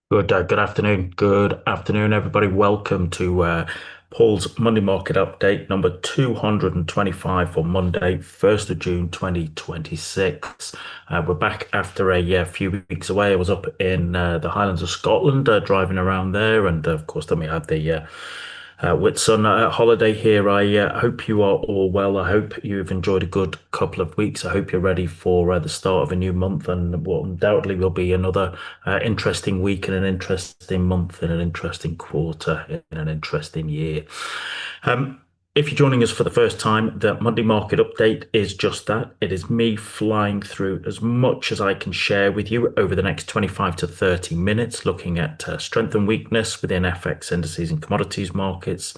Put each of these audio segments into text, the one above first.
Good afternoon. Good afternoon, everybody. Welcome to Paul's Monday Market Update number 225 for Monday, 1st of June 2026. We're back after a few weeks away. I was up in the Highlands of Scotland, driving around there, and of course, then we had the Whitsun holiday here. I hope you are all well. I hope you've enjoyed a good couple of weeks. I hope you're ready for the start of a new month and what undoubtedly will be another interesting week and an interesting month and an interesting quarter in an interesting year. Um, if you're joining us for the first time, the Monday Market Update is just that. It is me flying through as much as I can share with you over the next 25 to 30 minutes, looking at strength and weakness within FX indices and commodities markets,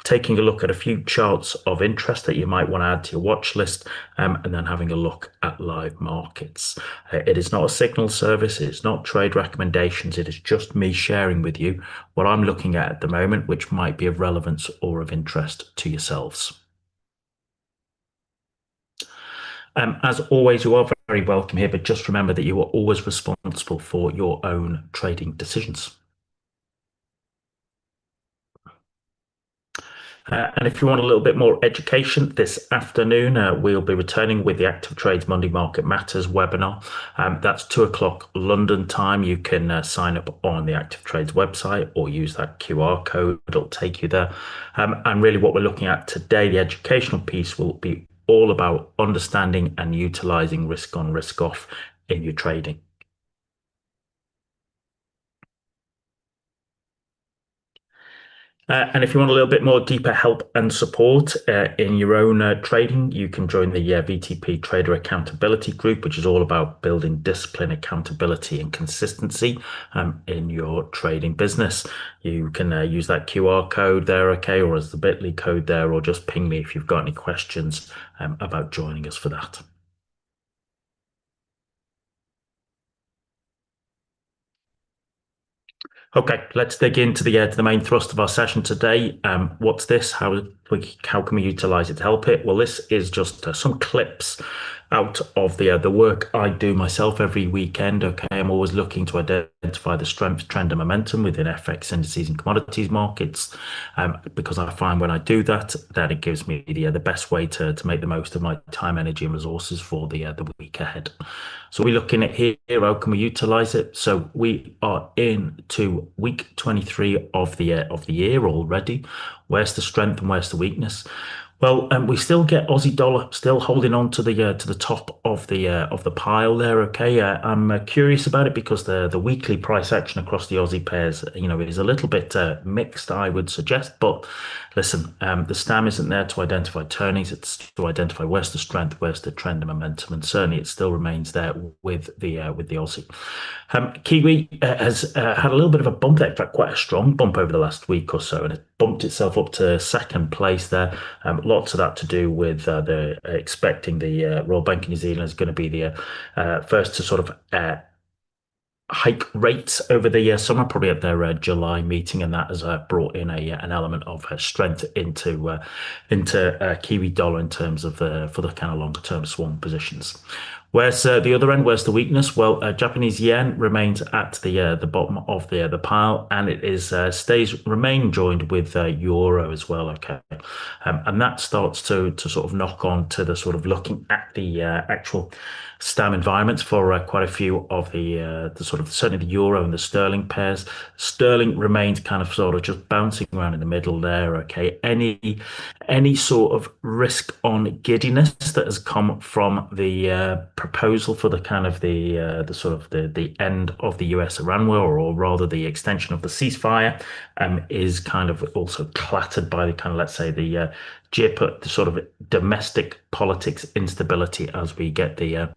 taking a look at a few charts of interest that you might want to add to your watch list, and then having a look at live markets. It is not a signal service, it's not trade recommendations, it is just me sharing with you what I'm looking at the moment, which might be of relevance or of interest to yourselves. As always, you are very welcome here, but just remember that you are always responsible for your own trading decisions. And if you want a little bit more education this afternoon, we'll be returning with the Active Trades Monday Market Matters webinar. That's 2 o'clock London time. You can sign up on the Active Trades website or use that QR code. It'll take you there. And really what we're looking at today, the educational piece will be all about understanding and utilizing risk on, risk off in your trading. And if you want a little bit more deeper help and support in your own trading, you can join the VTP Trader Accountability Group, which is all about building discipline, accountability, and consistency in your trading business. You can use that QR code there, okay, or as the bit.ly code there, or just ping me if you've got any questions about joining us for that. Okay, let's dig into the main thrust of our session today. What's this? How can we utilize it to help it? Well, this is just some clips out of the work I do myself every weekend. Okay, I'm always looking to identify the strength, trend, and momentum within FX indices and commodities markets, because I find when I do that, that it gives me the best way to make the most of my time, energy, and resources for the week ahead. So we're looking at here, how can we utilize it? So we are into week 23 of the year already. Where's the strength and where's the weakness? Well, we still get Aussie dollar still holding on to the top of the pile there. Okay, I'm curious about it because the weekly price action across the Aussie pairs, is a little bit mixed, I would suggest. But listen, the STAM isn't there to identify turnings; it's to identify where's the strength, where's the trend and momentum, and certainly it still remains there with the Aussie. Kiwi has had a little bit of a bump there, in fact, quite a strong bump over the last week or so, and it bumped itself up to second place there. Lots of that to do with the expecting the Royal Bank of New Zealand is going to be the first to sort of hike rates over the summer, probably at their July meeting, and that has brought in an element of strength into Kiwi dollar in terms of for the kind of longer term swing positions. Where's the other end? Where's the weakness? Well, Japanese yen remains at the bottom of the pile, and it is remain joined with euro as well. Okay, and that starts to sort of knock on to the sort of looking at the actual STAM environments for quite a few of the sort of certainly the euro and the sterling pairs. Sterling remains kind of sort of just bouncing around in the middle there. Okay, any sort of risk on giddiness that has come from the proposal for the kind of the sort of the end of the US Iran war, or rather the extension of the ceasefire, is kind of also clattered by the kind of, let's say, the sort of domestic politics instability as we get the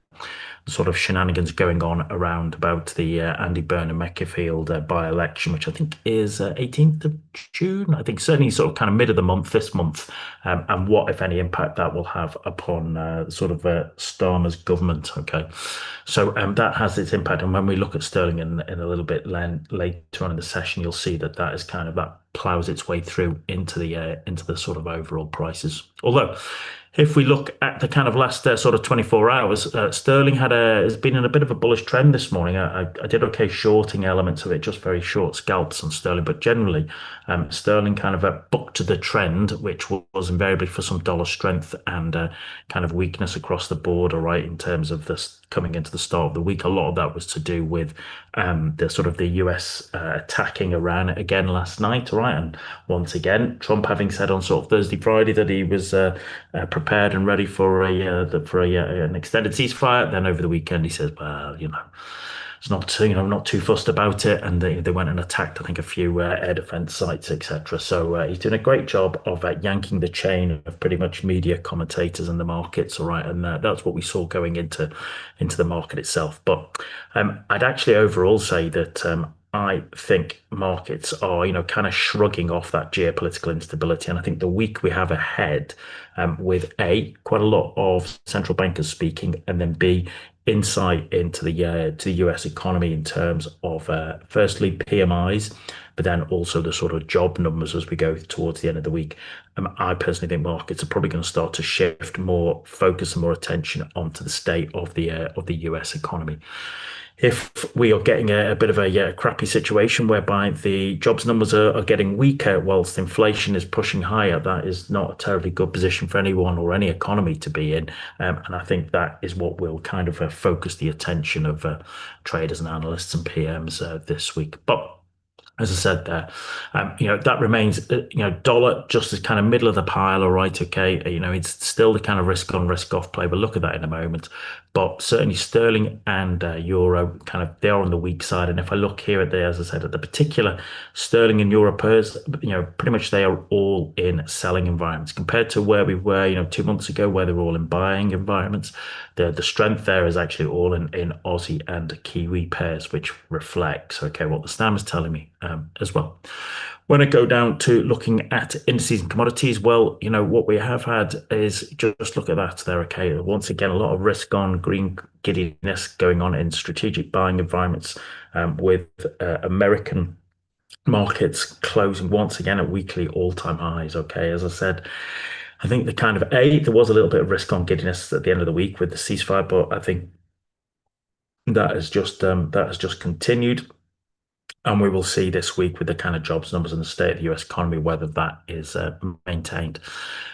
sort of shenanigans going on around about the Andy Burnham Macclesfield by-election, which I think is 18th of June. I think certainly sort of kind of mid of the month, this month, and what, if any, impact that will have upon sort of Starmer's government. Okay, so that has its impact. And when we look at sterling in a little bit later on in the session, you'll see that that is kind of that plows its way through into the sort of overall prices. Although If we look at the kind of last sort of 24 hours, sterling has been in a bit of a bullish trend this morning. I did okay shorting elements of it, just very short scalps on sterling, but generally sterling kind of booked the trend, which was invariably for some dollar strength and kind of weakness across the board, all right, in terms of this coming into the start of the week. A lot of that was to do with the sort of the US attacking Iran again last night, all right, and once again, Trump having said on sort of Thursday, Friday that he was prepared and ready for an extended ceasefire. Then over the weekend, he says, "Well, it's not not too fussed about it," and they went and attacked, I think, a few air defense sites, etc. So he's doing a great job of yanking the chain of pretty much media commentators and the markets, all right, and that's what we saw going into the market itself. But I'd actually overall say that. I think markets are, kind of shrugging off that geopolitical instability. And I think the week we have ahead, with A, quite a lot of central bankers speaking, and then B, insight into the to the US economy in terms of firstly PMIs, but then also the sort of job numbers as we go towards the end of the week. I personally think markets are probably going to start to shift more focus and more attention onto the state of the US economy. If we are getting a bit of a crappy situation whereby the jobs numbers are getting weaker whilst inflation is pushing higher, that is not a terribly good position for anyone or any economy to be in. And I think that is what will kind of focus the attention of traders and analysts and PMs this week. But as I said there, that remains, dollar just as kind of middle of the pile, all right, okay. It's still the kind of risk on, risk off play. We'll look at that in a moment. But certainly sterling and euro they are on the weak side. And if I look here at as I said, at the particular sterling and euro pairs, pretty much they are all in selling environments compared to where we were, 2 months ago, where they were all in buying environments. The strength there is actually all in Aussie and Kiwi pairs, which reflects, okay, what the STAM is telling me as well. When I go down to looking at indices and commodities, well, what we have had is just look at that there, okay. Once again, a lot of risk on, green giddiness going on in strategic buying environments with American markets closing once again at weekly all-time highs, okay. As I said, I think the kind of there was a little bit of risk on giddiness at the end of the week with the ceasefire, but I think that has just continued. And we will see this week with the kind of jobs numbers and the state of the US economy, whether that is maintained.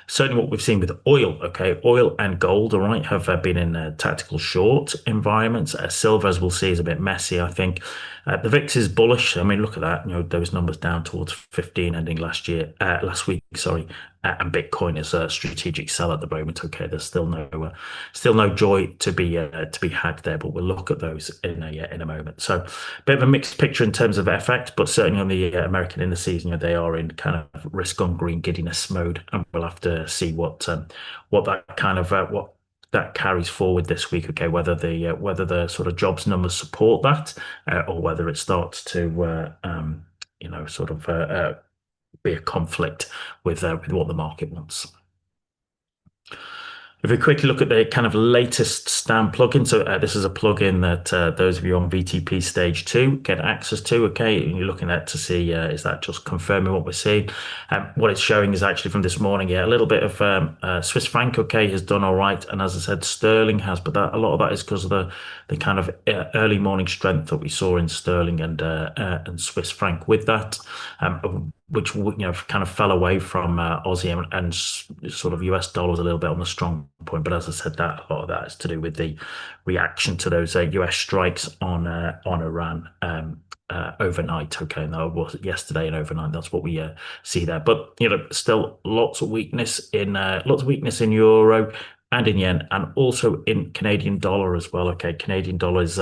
Certainly what we've seen with oil, okay, oil and gold, all right, have been in tactical short environments. Silver, as we'll see, is a bit messy, I think. The VIX is bullish. I mean, look at that, those numbers down towards 15 ending last week, sorry. And Bitcoin is a strategic sell at the moment. Okay, there's still no joy to be had there, but we'll look at those in a moment. So, a bit of a mixed picture in terms of FX, but certainly on the American indices, they are in kind of risk on green giddiness mode, and we'll have to see what that kind of what that carries forward this week. Okay, whether the sort of jobs numbers support that, or whether it starts to be a conflict with what the market wants. If we quickly look at the kind of latest STAM plugin, so this is a plugin that those of you on VTP stage 2 get access to. Okay, and you're looking at to see is that just confirming what we're seeing. What it's showing is actually from this morning, a little bit of Swiss franc, okay, has done all right, and as I said, sterling has, but a lot of that is because of the kind of early morning strength that we saw in sterling and Swiss franc. With that, which kind of fell away from Aussie and sort of US dollars a little bit on the strong point. But as I said, that a lot of that is to do with the reaction to those US strikes on Iran overnight. Okay, and that was yesterday and overnight. That's what we see there. But still lots of weakness in euro and in yen, and also in Canadian dollar as well. Okay, Canadian dollars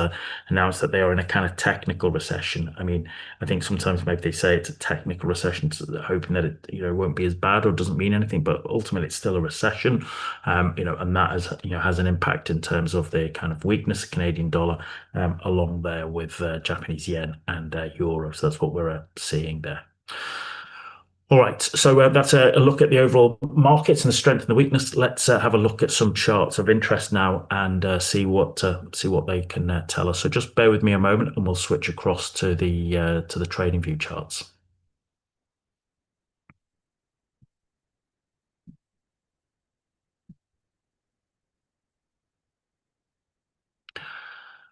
announced that they are in a kind of technical recession. I mean, I think sometimes maybe they say it's a technical recession, so they're hoping that it won't be as bad or doesn't mean anything, but ultimately it's still a recession. And that has an impact in terms of the kind of weakness of Canadian dollar along there with Japanese yen and euro. So that's what we're seeing there. All right, so that's a look at the overall markets and the strength and the weakness. Let's have a look at some charts of interest now and see what they can tell us. So just bear with me a moment, and we'll switch across to the trading view charts.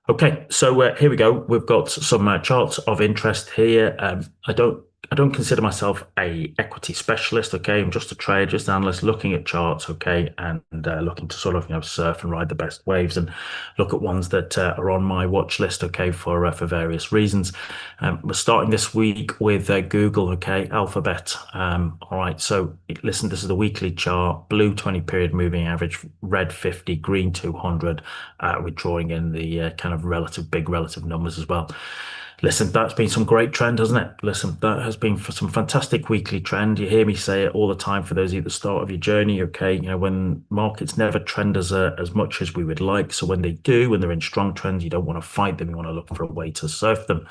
Okay, so here we go. We've got some charts of interest here. I don't consider myself a equity specialist. Okay, I'm just a trader, just an analyst looking at charts. Okay, and looking to sort of surf and ride the best waves and look at ones that are on my watch list. Okay, for various reasons. We're starting this week with Google. Okay, Alphabet. All right. So listen, this is the weekly chart: blue 20-period moving average, red 50, green 200. We're drawing in the kind of big relative numbers as well. Listen, that's been some great trend, hasn't it? Listen, that has been for some fantastic weekly trend. You hear me say it all the time for those of you at the start of your journey. Okay, when markets never trend as much as we would like. So when they do, when they're in strong trends, you don't want to fight them. You want to look for a way to surf them.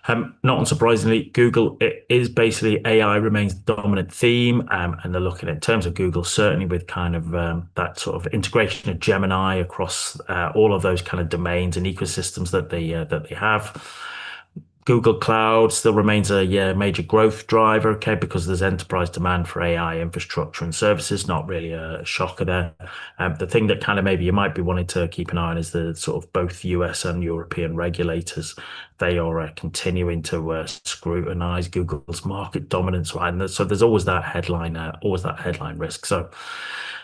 Not unsurprisingly, Google, it is basically AI remains the dominant theme, and they're looking at in terms of Google, certainly with kind of that sort of integration of Gemini across all of those kind of domains and ecosystems that they have. Google Cloud still remains a major growth driver, okay, because there's enterprise demand for AI infrastructure and services. Not really a shocker there. The thing that kind of maybe you might be wanting to keep an eye on is the sort of both US and European regulators. They are continuing to scrutinize Google's market dominance, right? And so there's always that headline risk. So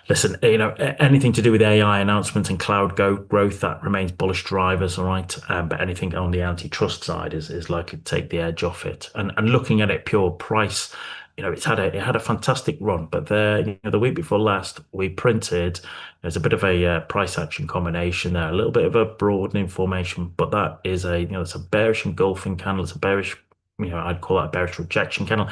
listen, anything to do with AI announcements and cloud growth, that remains bullish drivers, all right. But anything on the antitrust side is likely to take the edge off it. And looking at it pure price, it had a fantastic run, but the week before last we printed. There's a bit of a price action combination there, a little bit of a broadening formation, but that is it's a bearish engulfing candle. It's a bearish. I'd call that a bearish rejection candle.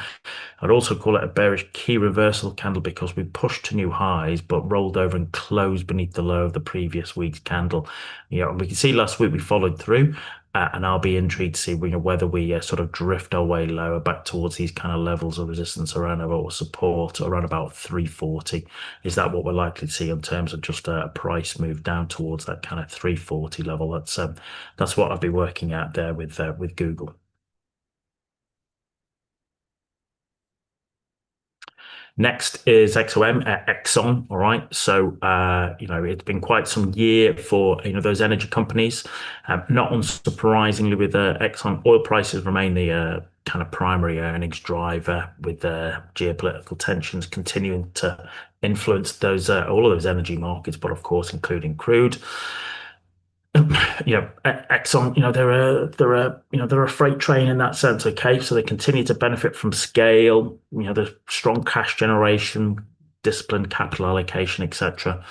I'd also call it a bearish key reversal candle because we pushed to new highs, but rolled over and closed beneath the low of the previous week's candle. And we can see last week we followed through, and I'll be intrigued to see whether we sort of drift our way lower back towards these kind of levels of resistance around about support around about 340. Is that what we're likely to see in terms of just a price move down towards that kind of 340 level? That's what I'll be working at there with Google. Next is XOM, Exxon. All right. So, it's been quite some year for, those energy companies. Not unsurprisingly with Exxon, oil prices remain the kind of primary earnings driver with geopolitical tensions continuing to influence all of those energy markets, but of course, including crude. Exxon, they're a freight train in that sense. Okay, so they continue to benefit from scale. The strong cash generation, disciplined capital allocation, etc.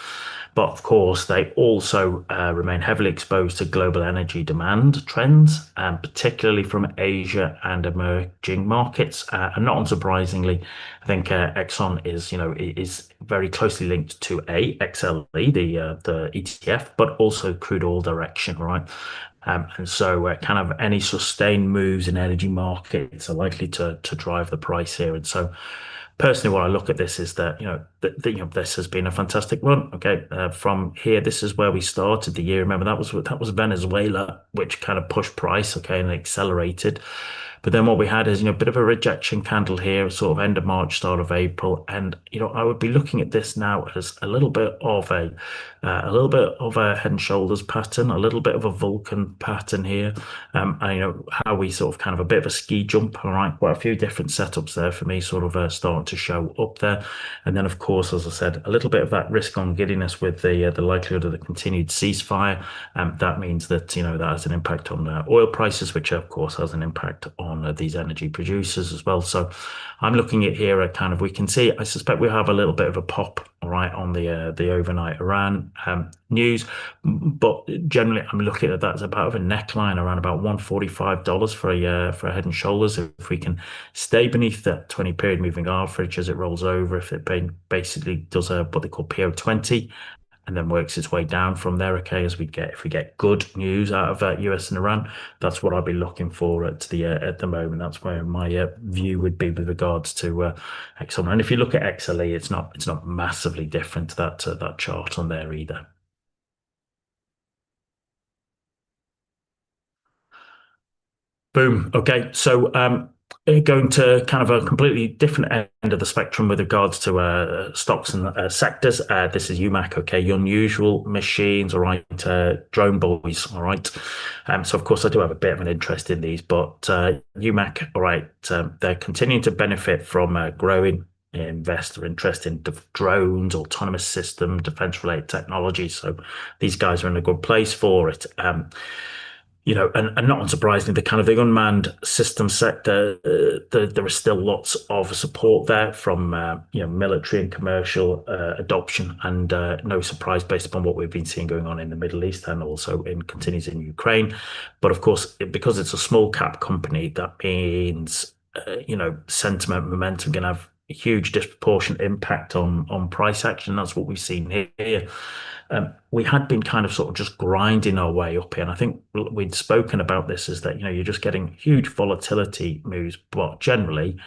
But of course, they also remain heavily exposed to global energy demand trends, particularly from Asia and emerging markets. And not unsurprisingly, I think Exxon is very closely linked to XLE, the ETF, but also crude oil direction, right? And so kind of any sustained moves in energy markets are likely to drive the price here. And so personally, what I look at this is that this has been a fantastic run. Okay, from here, this is where we started the year. Remember that was Venezuela, which kind of pushed price, okay, and accelerated. But then what we had is, a bit of a rejection candle here, sort of end of March, start of April, and I would be looking at this now as a little bit of a head and shoulders pattern, a little bit of a Vulcan pattern here. And how we sort of kind of a bit of a ski jump. All right, quite a few different setups there for me, sort of starting to show up there. And then, of course, as I said, a little bit of that risk on giddiness with the likelihood of the continued ceasefire. That means that that has an impact on oil prices, which of course has an impact on these energy producers as well. So I'm looking at here at kind of, we can see, I suspect we have a little bit of a pop, all right, on the overnight Iran news, but generally I'm looking at that as about a neckline around about $145 for a head and shoulders. If we can stay beneath that 20-period moving average as it rolls over, if it basically does what they call PO20, and then works its way down from there. Okay, if we get good news out of US and Iran, that's what I'll be looking for at the moment. That's where my view would be with regards to Exxon. And if you look at XLE, it's not massively different to that chart on there either. Boom. Okay, so going to kind of a completely different end of the spectrum with regards to stocks and sectors. This is UMAC, okay, unusual machines, all right, drone boys, all right. So of course I do have a bit of an interest in these, but UMAC, all right, they're continuing to benefit from growing investor interest in drones, autonomous system, defense-related technology. So these guys are in a good place for it. And not unsurprisingly, the kind of the unmanned system sector, there is still lots of support there from military and commercial adoption, and no surprise based upon what we've been seeing going on in the Middle East and also continues in Ukraine. But of course, because it's a small cap company, that means sentiment, momentum can have a huge disproportionate impact on price action. That's what we've seen here. We had been kind of sort of just grinding our way up here. And I think we'd spoken about this, is that, you're just getting huge volatility moves, but generally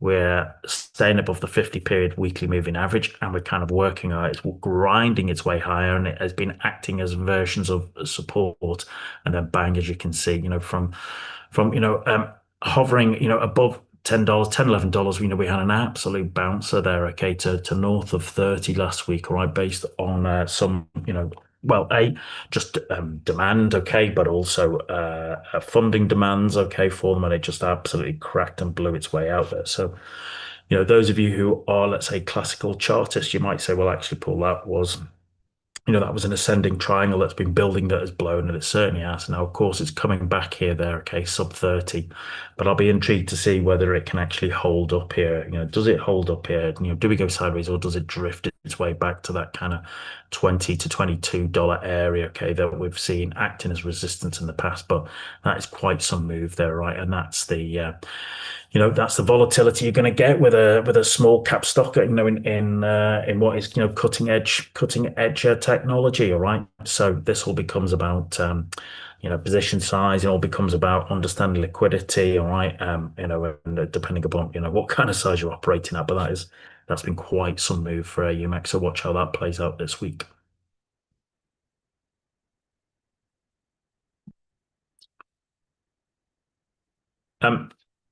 we're staying above the 50 period weekly moving average, and we're kind of working out, it's grinding its way higher, and it has been acting as versions of support. And then bang, as you can see, from hovering, above $10, $11, we had an absolute bouncer there, okay, to north of 30 last week, all right, based on some, just demand, okay, but also funding demands, okay, for them, and it just absolutely cracked and blew its way out there. So, those of you who are, let's say, classical chartists, you might say, well, actually, Paul, that was an ascending triangle that's been building that has blown, and it certainly has. Now, of course, it's coming back here, there, okay, sub 30, but I'll be intrigued to see whether it can actually hold up here. Does it hold up here? Do we go sideways, or does it drift its way back to that kind of $20 to $22 area, okay, that we've seen acting as resistance in the past? But that is quite some move there, right? And that's the that's the volatility you're going to get with a small cap stock, in what is cutting edge technology. All right, so this all becomes about position size. It all becomes about understanding liquidity. All right, and depending upon what kind of size you're operating at. But that's been quite some move for UMAC. So watch how that plays out this week.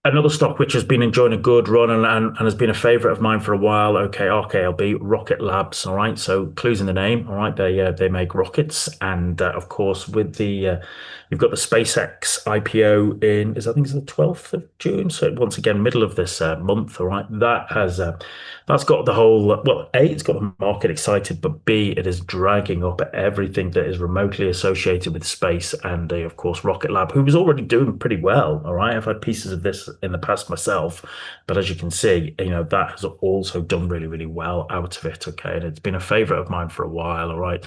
Another stock which has been enjoying a good run and has been a favorite of mine for a while, okay, RKLB, Rocket Labs, all right, so clues in the name, all right, they make rockets, and of course with the you've got the SpaceX IPO I think it's the 12th of June, so once again middle of this month, all right, that's got the whole, well, A, it's got the market excited, but B, it is dragging up everything that is remotely associated with space, and of course Rocket Lab, who was already doing pretty well, all right, I've had pieces of this in the past myself, but as you can see, that has also done really, really well out of it, okay, and it's been a favorite of mine for a while, all right.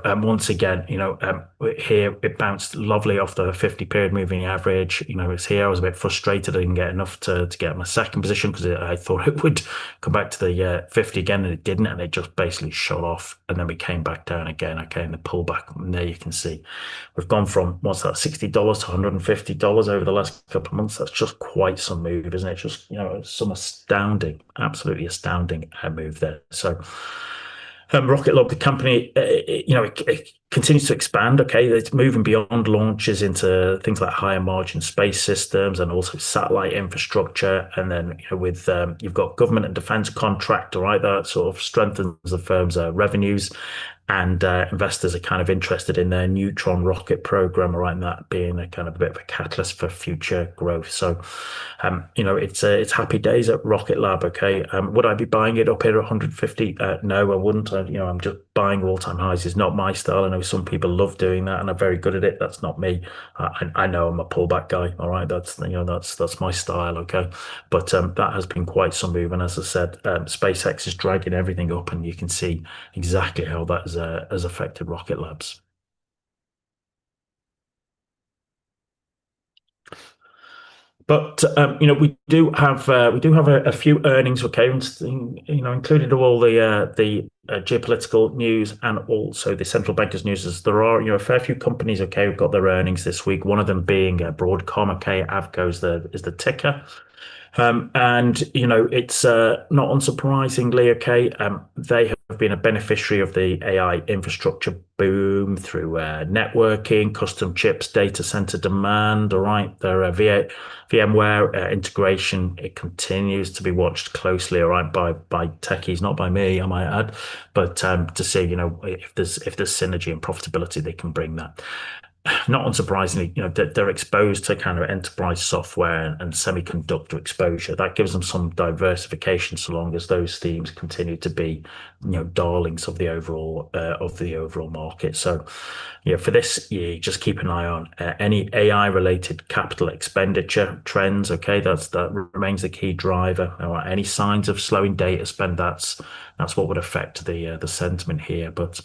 Once again, here it bounced lovely off the 50 period moving average. It's here. I was a bit frustrated. I didn't get enough to get my second position because I thought it would come back to the 50 again, and it didn't, and it just basically shot off, and then we came back down again, okay, and the pullback, and there you can see we've gone from, what's that, $60 to $150 over the last couple of months. That's just quite some move, isn't it? Just some absolutely astounding move there. So Rocket Lab, the company, it continues to expand. Okay, it's moving beyond launches into things like higher margin space systems and also satellite infrastructure. And then with you've got government and defense contract, all right, that sort of strengthens the firm's revenues. And investors are kind of interested in their Neutron rocket program, right? And that being a kind of a bit of a catalyst for future growth. So, it's happy days at Rocket Lab. Okay, would I be buying it up here at 150? No, I wouldn't. I'm just buying all-time highs is not my style. I know some people love doing that and are very good at it. That's not me. I know I'm a pullback guy. All right, that's my style. Okay, but that has been quite some move. And as I said, SpaceX is dragging everything up, and you can see exactly how that has affected Rocket Labs. But we do have a few earnings, okay, included all the geopolitical news and also the central bankers news. As there are a fair few companies, okay, who've got their earnings this week. One of them being Broadcom, okay, AVGO is the ticker. And it's not unsurprisingly, okay, they have been a beneficiary of the AI infrastructure boom through networking, custom chips, data center demand. All right, their VMware integration, it continues to be watched closely. All right, by techies, not by me, I might add, but to see, if there's synergy and profitability, they can bring that. Not unsurprisingly, they're exposed to kind of enterprise software and semiconductor exposure. That gives them some diversification, so long as those themes continue to be, darlings of the overall market. So, for this year, just keep an eye on any AI related capital expenditure trends. Okay, that remains the key driver. Any signs of slowing data spend, that's what would affect the sentiment here. But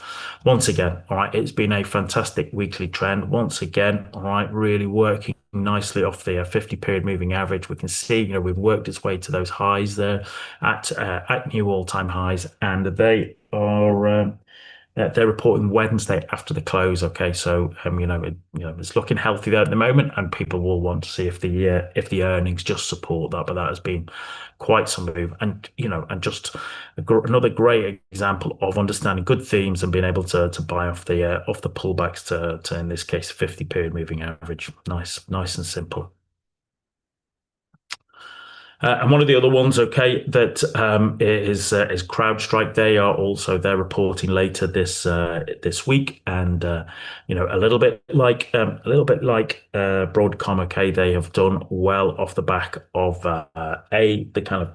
once again, all right, it's been a fantastic weekly trend. Once again, all right, really working nicely off the 50-period moving average. We can see, we've worked its way to those highs there at new all-time highs, and they are. They're reporting Wednesday after the close. Okay, so it's looking healthy there at the moment, and people will want to see if the earnings just support that. But that has been quite some move, and just another great example of understanding good themes and being able to buy off the pullbacks to in this case 50-period moving average. Nice and simple. And one of the other ones, okay, that is CrowdStrike. They're reporting later this week, and a little bit like Broadcom. Okay, they have done well off the back of the kind of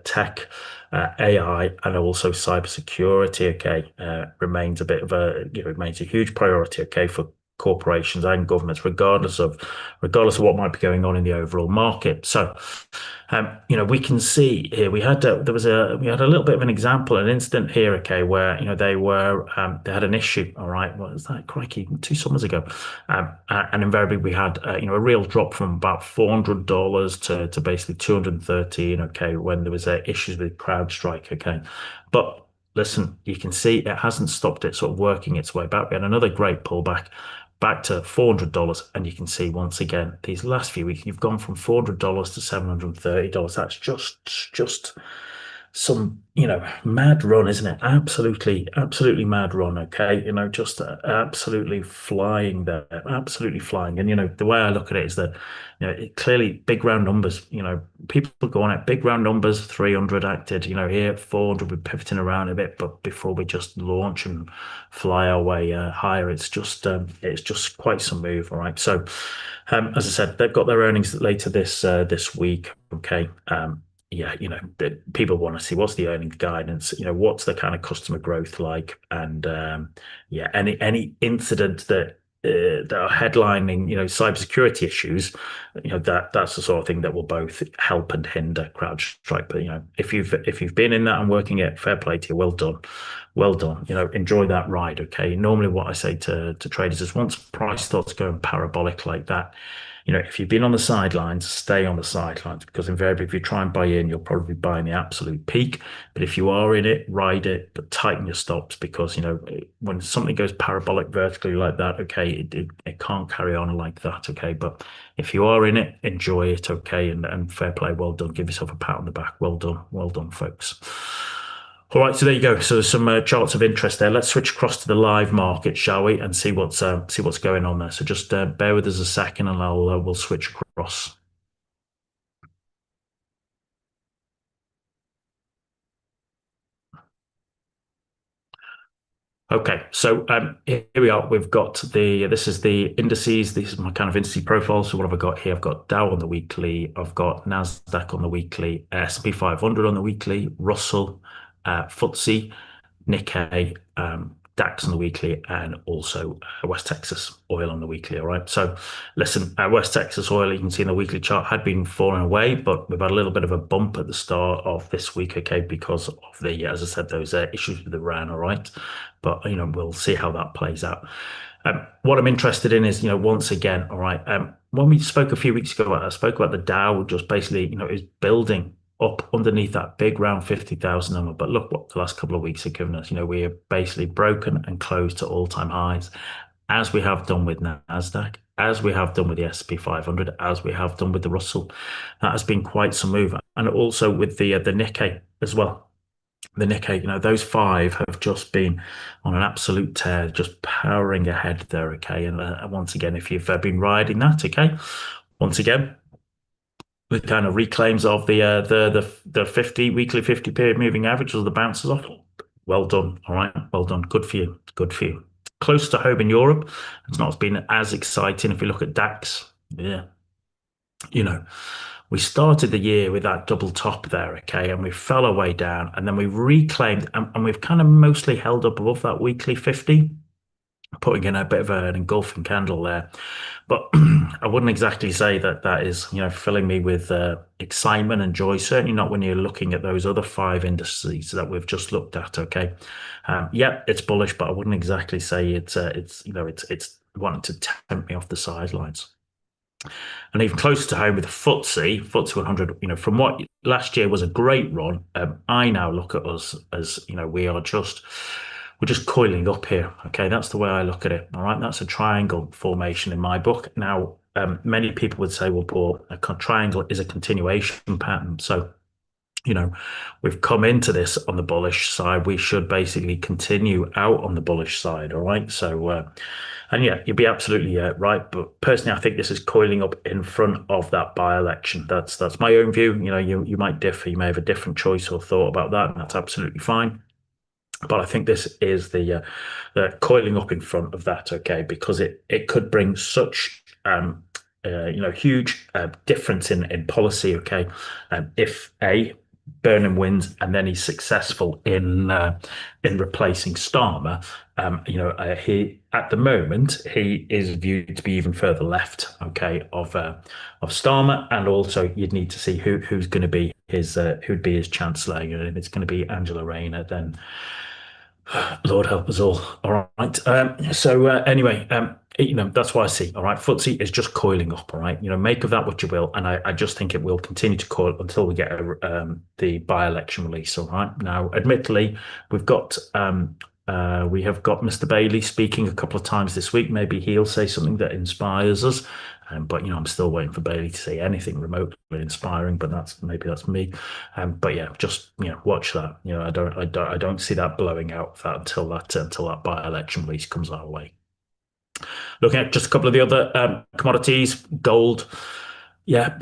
tech, AI, and also cybersecurity. Okay, remains a huge priority. Okay, for corporations and governments, regardless of what might be going on in the overall market. So, we can see here we had a little bit of an example, an incident here, okay, where they had an issue. All right, what was that? Crikey, 2 summers ago, and invariably we had a real drop from about $400 to basically 213. Okay, when there was issues with CrowdStrike. Okay, but listen, you can see it hasn't stopped it sort of working its way back. We had another great pullback back to $400, and you can see once again these last few weeks you've gone from $400 to $730. That's just some mad run, isn't it? Absolutely mad run. Okay, just absolutely flying there, absolutely flying. And the way I look at it is that clearly big round numbers. People go on at big round numbers, 300 acted. Here 400, we're pivoting around a bit, but before we just launch and fly our way higher, it's just quite some move. All right, so as I said, they've got their earnings later this week. Okay. People want to see what's the earnings guidance, what's the kind of customer growth like, and any incident that are headlining, cybersecurity issues, that's the sort of thing that will both help and hinder CrowdStrike. But if you've been in that and working it, fair play to you, well done. Enjoy that ride. Okay. Normally, what I say to traders is once price starts going parabolic like that, if you've been on the sidelines, stay on the sidelines, because invariably, if you try and buy in, you'll probably be buying the absolute peak. But if you are in it, ride it, but tighten your stops, because when something goes parabolic vertically like that, okay, it can't carry on like that. Okay, but if you are in it, enjoy it. Okay, and fair play, well done. Give yourself a pat on the back. Well done, folks. All right, so there you go. So there's some charts of interest there. Let's switch across to the live market, shall we, and see what's going on there. So just bear with us a second, and we'll switch across. Okay, so here we are. We've got this is the indices. This is my kind of indice profile. So what have I got here? I've got Dow on the weekly. I've got NASDAQ on the weekly, S&P 500 on the weekly, Russell, FTSE, Nikkei, DAX on the weekly, and also West Texas oil on the weekly. All right. So listen, West Texas oil, you can see in the weekly chart, had been falling away, but we've had a little bit of a bump at the start of this week. Okay, because of as I said, those issues with Iran. All right, but we'll see how that plays out. What I'm interested in is, once again, all right. When we spoke a few weeks ago, I spoke about the Dow just basically, is building up underneath that big round 50,000 number. But look what the last couple of weeks have given us. We have basically broken and closed to all-time highs, as we have done with NASDAQ, as we have done with the S&P 500, as we have done with the Russell. That has been quite some move. And also with the Nikkei as well. the Nikkei, those five have just been on an absolute tear, just powering ahead there, okay? And once again, if you've been riding that, okay, once again, the kind of reclaims of the 50 weekly 50 period moving average or the bounces off. Well done. All right. Well done. Good for you. Good for you. Close to home in Europe, it's not been as exciting. If you look at DAX, yeah, we started the year with that double top there, okay, and we fell our way down, and then we reclaimed, and we've kind of mostly held up above that weekly 50, putting in a bit of an engulfing candle there. But I wouldn't exactly say that that is, filling me with excitement and joy. Certainly not when you're looking at those other five indices that we've just looked at. Okay, yeah, it's bullish, but I wouldn't exactly say it's wanting to tempt me off the sidelines. And even closer to home with the FTSE 100, from what last year was a great run, I now look at us as, we're just coiling up here. Okay, that's the way I look at it. All right, that's a triangle formation in my book. Now, many people would say, well, Paul, a triangle is a continuation pattern. So, we've come into this on the bullish side. We should basically continue out on the bullish side. All right. So, and yeah, you'd be absolutely right. But personally, I think this is coiling up in front of that by-election. That's my own view. You might differ. You may have a different choice or thought about that, and that's absolutely fine. But I think this is the coiling up in front of that, okay, because it could bring such huge difference in policy, okay, if Burnham wins and then he's successful in replacing Starmer. He at the moment he is viewed to be even further left, okay, of Starmer, and also you'd need to see who's going to be who'd be his chancellor. If it's going to be Angela Rayner, then Lord help us all. All right. Anyway, that's what I see. All right. FTSE is just coiling up. All right. Make of that what you will. And I just think it will continue to coil until we get the by-election release. All right. Now, admittedly, we have got Mr. Bailey speaking a couple of times this week. Maybe he'll say something that inspires us. But I'm still waiting for Bailey to say anything remotely inspiring. But that's me. But yeah, just watch that. I don't see that blowing out until that by-election release comes our way. Looking at just a couple of the other commodities, gold. Yeah,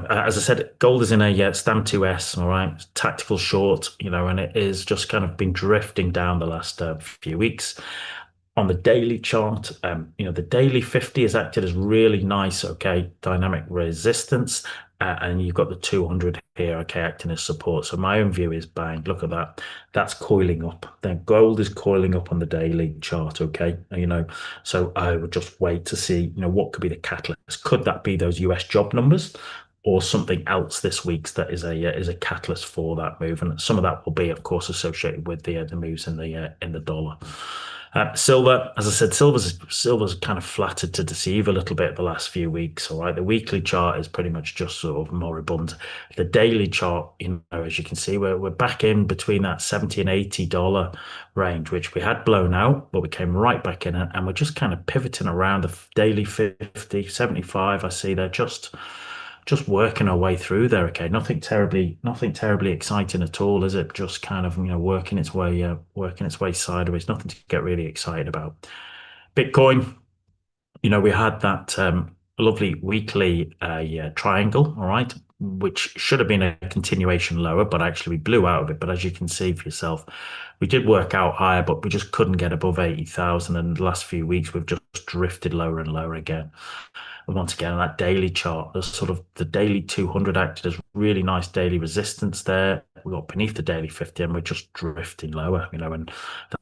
as I said, gold is in a STAM 2S, all right, tactical short, and it is just kind of been drifting down the last few weeks. On the daily chart, the daily 50 has acted as really nice, okay, dynamic resistance, and you've got the 200 here, okay, acting as support. So my own view is bang, look at that. That's coiling up. Then gold is coiling up on the daily chart, okay, so I would just wait to see, what could be the catalyst. Could that be those US job numbers? Or something else this week that is a catalyst for that move, and some of that will be, of course, associated with the moves in the dollar. Silver, as I said, silver's kind of flattered to deceive a little bit the last few weeks. All right, the weekly chart is pretty much just sort of moribund. The daily chart, as you can see, we're back in between that $70 and $80 range, which we had blown out, but we came right back in, and we're just kind of pivoting around the daily 50, 75. I see they're just working our way through there. Okay, nothing terribly exciting at all, is it? Just kind of working its way sideways. Nothing to get really excited about. Bitcoin, we had that lovely weekly triangle, all right, which should have been a continuation lower, but actually we blew out of it. But as you can see for yourself, we did work out higher, but we just couldn't get above 80,000. And the last few weeks we've just drifted lower and lower again. And once again, on that daily chart, the daily 200 acted as really nice daily resistance there. We got beneath the daily 50 and we're just drifting lower, and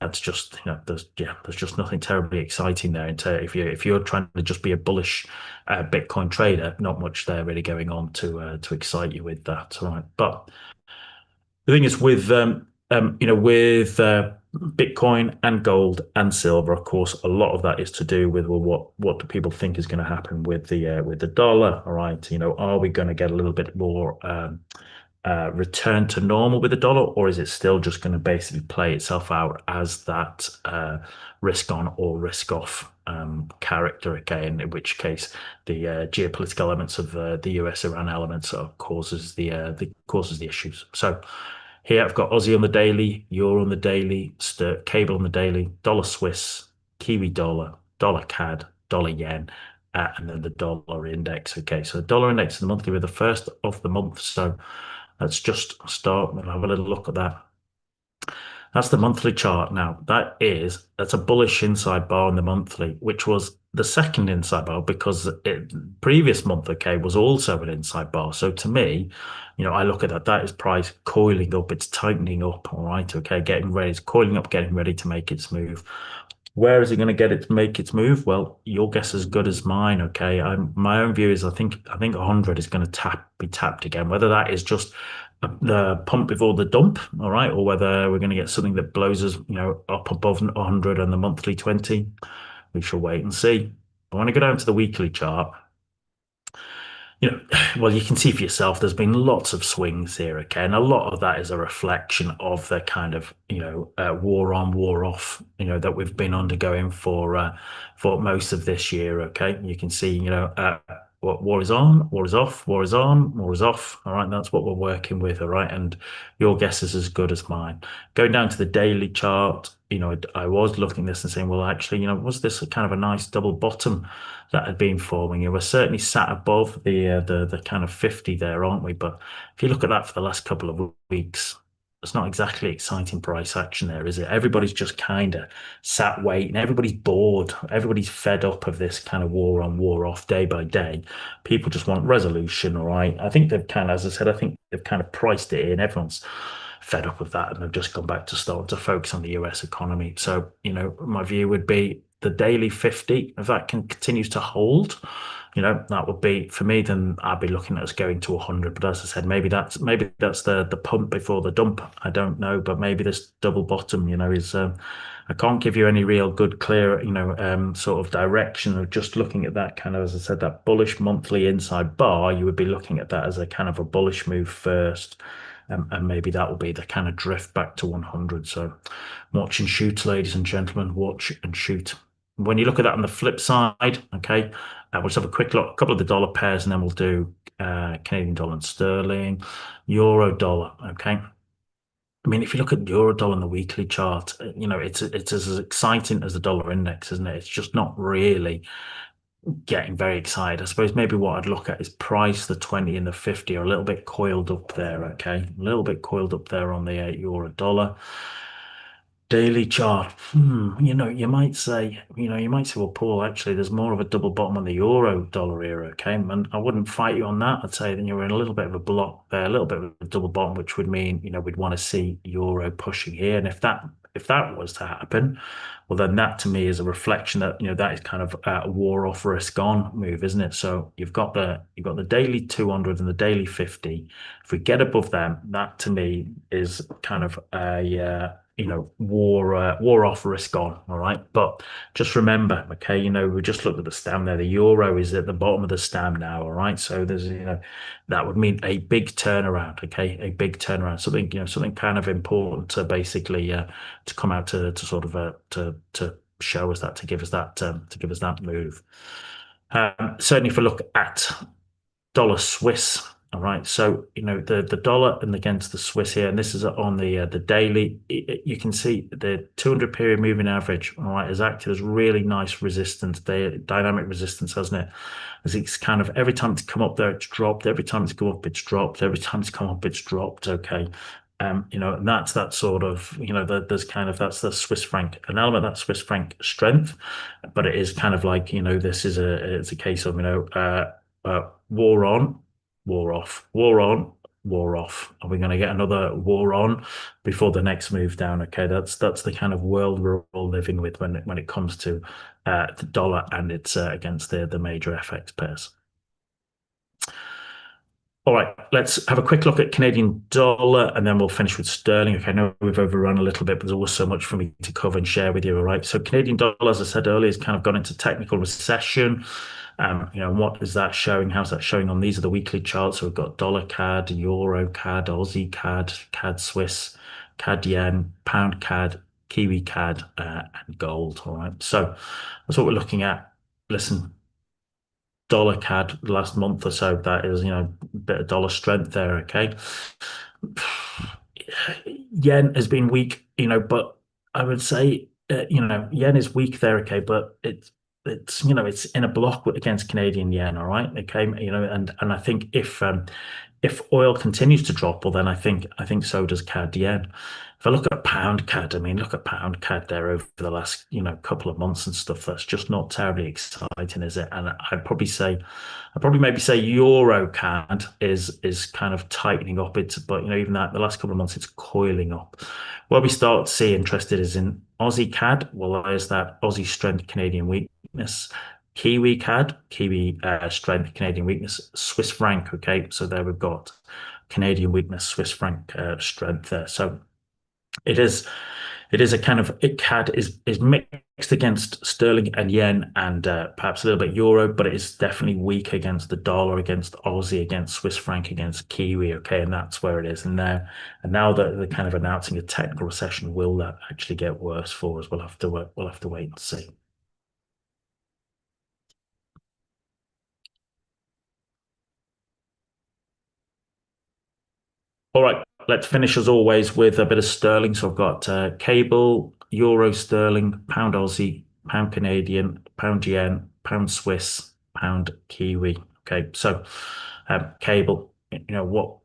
that's just, there's just nothing terribly exciting there. If you're trying to just be a bullish Bitcoin trader, not much there really going on to excite you with that. All right. But the thing is with Bitcoin and gold and silver, of course, a lot of that is to do with, well, what do people think is going to happen with the dollar? All right, are we going to get a little bit more return to normal with the dollar, or is it still just going to basically play itself out as that risk on or risk off character again? In which case, the geopolitical elements of the US-Iran elements causes the issues. So, Here I've got Aussie on the daily, Euro on the daily, cable on the daily, dollar Swiss, Kiwi dollar, dollar CAD, dollar yen, and then the dollar index. Okay, so the dollar index is the monthly, we're the first of the month. So let's just start and have a little look at that. That's the monthly chart now. That's a bullish inside bar on the monthly, which was the second inside bar because previous month, okay, was also an inside bar. So to me, I look at that. That is price coiling up. It's tightening up. All right, okay, getting ready. It's coiling up, getting ready to make its move. Where is it going to make its move? Well, your guess is as good as mine. Okay, my own view is I think 100 is going to be tapped again. Whether that is just the pump before the dump, all right, or whether we're going to get something that blows us, up above 100 and the monthly 20, we shall wait and see. I want to go down to the weekly chart. Well, you can see for yourself, there's been lots of swings here, okay? And a lot of that is a reflection of the kind of, war on, war off, that we've been undergoing for most of this year, okay? You can see, what war is on, war is off, war is on, war is off. All right, that's what we're working with, all right? And your guess is as good as mine. Going down to the daily chart, I was looking at this and saying, well, actually, was this a kind of a nice double bottom that had been forming? We're certainly sat above the kind of 50 there, aren't we? But if you look at that for the last couple of weeks, it's not exactly exciting price action there, is it? Everybody's just kind of sat waiting. Everybody's bored. Everybody's fed up of this kind of war on, war off day by day. People just want resolution, all right? I think they've kind of, as I said, I think they've kind of priced it in. Everyone's fed up with that and they've just gone back to start to focus on the US economy. So, my view would be the daily 50, if that continues to hold, that would be for me, then I'd be looking at us going to 100. But as I said, maybe that's the pump before the dump. I don't know, but maybe this double bottom, is I can't give you any real good, clear, sort of direction of just looking at that kind of, as I said, that bullish monthly inside bar. You would be looking at that as a kind of a bullish move first. And maybe that will be the kind of drift back to 100. So watch and shoot, ladies and gentlemen, watch and shoot. When you look at that on the flip side, okay, we'll just have a quick look, a couple of the dollar pairs, and then we'll do Canadian dollar and sterling, euro dollar, okay. I mean, if you look at euro dollar on the weekly chart, it's as exciting as the dollar index, isn't it? It's just not really getting very excited. I suppose maybe what I'd look at is price. The 20 and the 50 are a little bit coiled up there, okay? A little bit coiled up there on the euro dollar. Daily chart, you might say, well, Paul, actually, there's more of a double bottom on the euro dollar here, okay? And I wouldn't fight you on that. I'd say then you're in a little bit of a block there, a little bit of a double bottom, which would mean, we'd want to see euro pushing here. And if that was to happen, well, then that to me is a reflection that, that is kind of a war off, risk on move, isn't it? So you've got the daily 200 and the daily 50. If we get above them, that to me is kind of a war off, risk on. All right. But just remember, okay, we just looked at the STAM there. The euro is at the bottom of the STAM now. All right. So there's, that would mean a big turnaround. Okay. A big turnaround, something kind of important to basically, to come out to sort of, to show us that, to give us that move. Certainly if we look at dollar Swiss, all right, so the dollar and against the Swiss here, and this is on the daily. You can see the 200 period moving average, all right, has acted as really nice resistance, the dynamic resistance, hasn't it? As it's kind of every time it's come up there, it's dropped. Every time it's come up, it's dropped. Every time it's come up, it's dropped. Okay, and that's that sort of, there's kind of, that's the Swiss franc, an element of that Swiss franc strength, but it is kind of like, this is it's a case of, war on, war off, war on, war off. Are we going to get another war on before the next move down? Okay, that's the kind of world we're all living with when it comes to the dollar and it's against the major FX pairs. All right, let's have a quick look at Canadian dollar and then we'll finish with sterling. Okay, I know we've overrun a little bit, but there's always so much for me to cover and share with you. All right, so Canadian dollar, as I said earlier, has kind of gone into technical recession. What is that showing? How's that showing on? These are the weekly charts. So we've got dollar CAD, euro CAD, Aussie CAD, CAD Swiss, CAD yen, pound CAD, Kiwi CAD, and gold. All right, so that's what we're looking at. Listen, dollar CAD the last month or so, that is, a bit of dollar strength there, okay? yen has been weak, but I would say, yen is weak there, okay, but it's in a block against Canadian yen, all right, okay, and I think if oil continues to drop, well, then I think so does CAD yen. If I look at pound CAD, I mean, look at pound CAD there over the last, couple of months and stuff. That's just not terribly exciting, is it? And I'd probably maybe say Euro CAD is kind of tightening up. But even that the last couple of months it's coiling up. Where we start to see interested is in Aussie CAD. Well, there's that Aussie strength, Canadian weakness. Kiwi CAD, Kiwi strength, Canadian weakness, Swiss franc. Okay, so there we've got Canadian weakness, Swiss franc strength there. So it is a kind of CAD is mixed against sterling and yen and perhaps a little bit euro, but it is definitely weak against the dollar, against Aussie, against Swiss franc, against Kiwi. Okay, and that's where it is. And now that they're kind of announcing a technical recession, will that actually get worse for us? We'll have to wait and see. All right, let's finish as always with a bit of sterling. So I've got cable, euro sterling, pound Aussie, pound Canadian, pound yen, pound Swiss, pound Kiwi. Okay, so cable,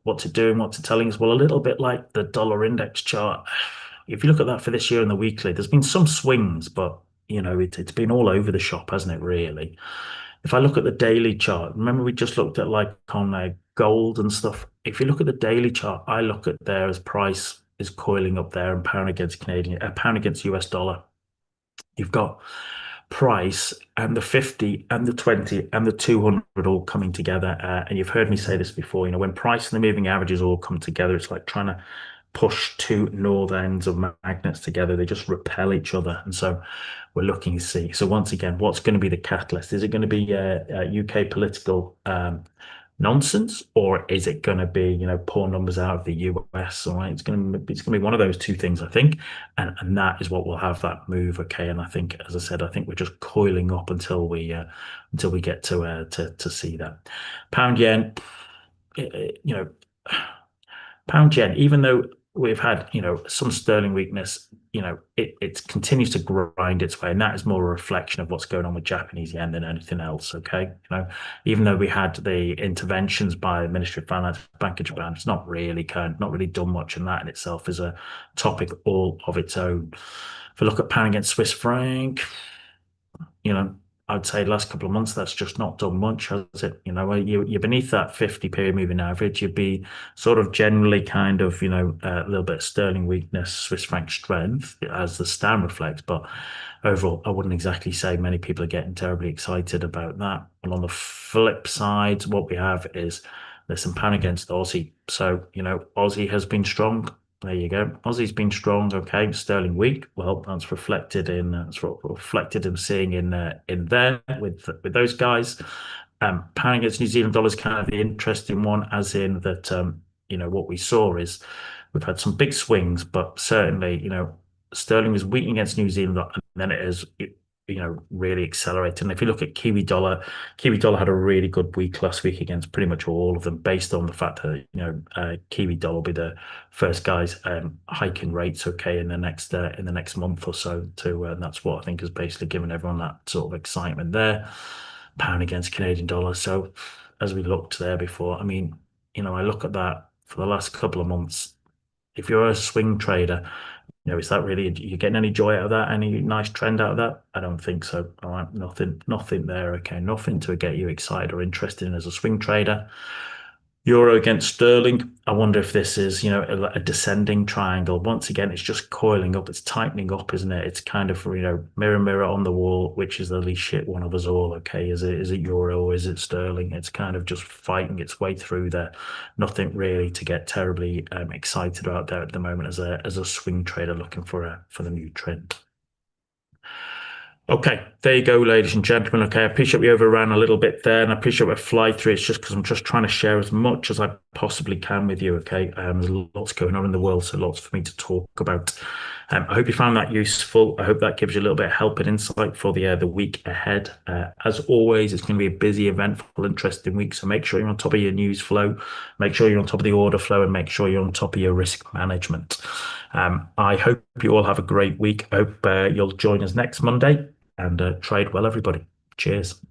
what's it doing? What's it telling us? Well, a little bit like the dollar index chart. If you look at that for this year in the weekly, there's been some swings, but it's been all over the shop, hasn't it, really? If I look at the daily chart, remember we just looked at like on gold and stuff. If you look at the daily chart, I look at there as price is coiling up there and pound against pound against US dollar. You've got price and the 50 and the 20 and the 200 all coming together. And you've heard me say this before, when price and the moving averages all come together, it's like trying to push two north ends of magnets together. They just repel each other. And so we're looking to see. So once again, what's going to be the catalyst? Is it going to be UK political nonsense, or is it going to be poor numbers out of the US? All right, it's going to be one of those two things, I think, and that is what will have that move. Okay, and I think, as I said, I think we're just coiling up until we get to see that. Pound yen, pound yen, even though we've had some sterling weakness, it continues to grind its way, and that is more a reflection of what's going on with Japanese yen than anything else. Okay, even though we had the interventions by the Ministry of Finance, Bank of Japan, it's not really done much, and that in itself is a topic all of its own. If we look at pound against Swiss franc, I'd say the last couple of months, that's just not done much, has it? You're beneath that 50 period moving average. You'd be sort of generally kind of, a little bit of sterling weakness, Swiss franc strength as the STAM reflects. But overall, I wouldn't exactly say many people are getting terribly excited about that. And on the flip side, what we have is there's some pound against Aussie. So, Aussie has been strong. There you go. Aussie's been strong. Okay, sterling weak. Well, that's reflected in seeing in there with those guys. Pound against New Zealand dollar is kind of the interesting one, as in that what we saw is we've had some big swings, but certainly sterling was weak against New Zealand, and then it is really accelerating. And if you look at Kiwi dollar had a really good week last week against pretty much all of them, based on the fact that Kiwi dollar will be the first guys hiking rates in the next month or so too, and that's what I think has basically given everyone that sort of excitement there. Pound against Canadian dollar. So as we looked there before, I mean, I look at that for the last couple of months. If you're a swing trader, is that really, you getting any joy out of that? Any nice trend out of that? I don't think so. All right, nothing there. Okay, nothing to get you excited or interested in as a swing trader. Euro against sterling. I wonder if this is, a descending triangle. Once again, it's just coiling up. It's tightening up, isn't it? It's kind of, mirror on the wall, which is the least shit one of us all. Okay, is it euro or is it sterling? It's kind of just fighting its way through there. Nothing really to get terribly excited about there at the moment as a swing trader looking for the new trend. Okay, there you go, ladies and gentlemen. Okay, I appreciate we overran a little bit there, and I appreciate we fly through. It's just because I'm just trying to share as much as I possibly can with you. Okay, there's lots going on in the world, so lots for me to talk about. I hope you found that useful. I hope that gives you a little bit of help and insight for the week ahead. As always, it's going to be a busy, eventful, interesting week. So make sure you're on top of your news flow, make sure you're on top of the order flow, and make sure you're on top of your risk management. I hope you all have a great week. I hope you'll join us next Monday and trade well, everybody. Cheers.